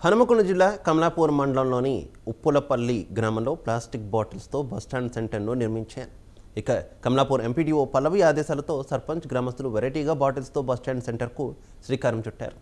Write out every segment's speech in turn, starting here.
హనుమకొండ జిల్లా కమలాపూర్ మండలంలోని ఉప్పులపల్లి గ్రామంలో ప్లాస్టిక్ బాటిల్స్తో బస్టాండ్ సెంటర్ను నిర్మించారు. ఇక కమలాపూర్ ఎంపీడీఓ పల్లవి ఆదేశాలతో సర్పంచ్ గ్రామస్తులు వెరైటీగా బాటిల్స్తో బస్టాండ్ సెంటర్కు శ్రీకారం చుట్టారు.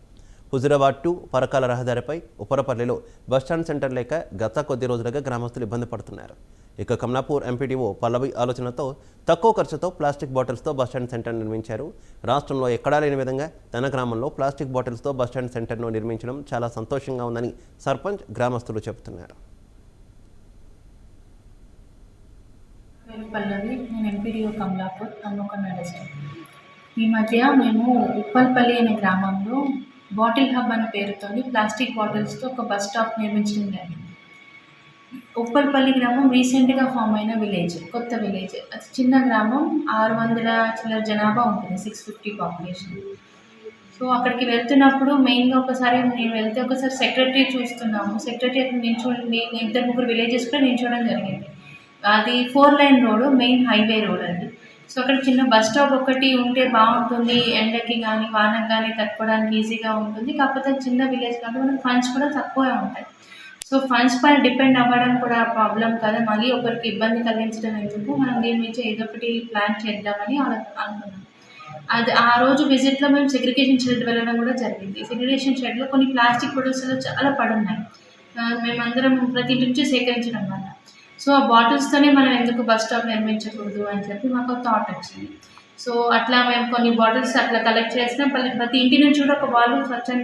హుజురాబాద్ టు పరకాల రహదారిపై ఉప్పలపల్లిలో బస్టాండ్ సెంటర్ లేక గత కొద్ది రోజులుగా గ్రామస్తులు ఇబ్బంది పడుతున్నారు. ఇక కమలాపూర్ ఎంపీడీఓ పల్లవి ఆలోచనతో తక్కువ ఖర్చుతో ప్లాస్టిక్ బాటిల్స్తో బస్టాండ్ సెంటర్ నిర్మించారు. రాష్ట్రంలో ఎక్కడా లేని విధంగా తన గ్రామంలో ప్లాస్టిక్ బాటిల్స్తో బస్టాండ్ సెంటర్ను నిర్మించడం చాలా సంతోషంగా ఉందని సర్పంచ్ గ్రామస్తులు చెబుతున్నారు. పల్లవి, నేను ఎంపీడీఓ కమలాపూర్, హన్మకొండ డిస్ట్రిక్ట్. ఈ మధ్య మేము ఉప్పల్పల్లి అనే గ్రామంలో బాటిల్ హబ్ అనే పేరుతో ప్లాస్టిక్ బాటిల్స్తో ఒక బస్ స్టాప్ నిర్మించడం జరిగింది. ఉప్పల్పల్లి గ్రామం రీసెంట్గా ఫామ్ అయిన విలేజ్, కొత్త విలేజ్. అది చిన్న గ్రామం, 600 చిల్లర జనాభా ఉంటుంది, 650 పాపులేషన్. సో అక్కడికి వెళ్తున్నప్పుడు మెయిన్గా నేను వెళ్తే ఒకసారి సెక్రటరీ చూస్తున్నాము. సెక్రటరీ అక్కడ నిల్చోండి, 2-3 విలేజెస్ కూడా నిల్చోవడం జరిగింది. అది 4 line road, main highway road అది. సో అక్కడ చిన్న బస్ స్టాప్ ఒకటి ఉంటే బాగుంటుంది, ఎండకి కానీ వానకి కానీ తట్టుకోవడానికి ఈజీగా ఉంటుంది. కాకపోతే చిన్న విలేజ్ కాబట్టి మనకు ఫండ్స్ కూడా తక్కువే ఉంటాయి. సో ఫండ్స్ పైన డిపెండ్ అవ్వడం కూడా ప్రాబ్లం కదా, మళ్ళీ ఒకరికి ఇబ్బంది కలిగించడం ఎందుకు, మనం దీని నుంచి ఏదో ఒకటి ప్లాన్ చేద్దామని అనుకున్నాం. అది ఆ రోజు విజిట్లో మేము సెగ్రిగేషన్ షెడ్ వెళ్ళడం కూడా జరిగింది. సెగ్రిగేషన్ షెడ్లో కొన్ని ప్లాస్టిక్ బాటిల్స్లో చాలా పడున్నాయి. మేమందరం ప్రతి ఇంటి నుంచి సేకరించడం వల్ల సో ఆ బాటిల్స్తోనే మనం ఎందుకు బస్ స్టాప్ నిర్మించకూడదు అని చెప్పి మాకు థాట్ వచ్చింది. సో అట్లా మేము కొన్ని బాటిల్స్ అట్లా కలెక్ట్ చేసినాం. ప్రతి ఇంటి నుంచి కూడా ఒక వాళ్ళు స్వచ్ఛందంగా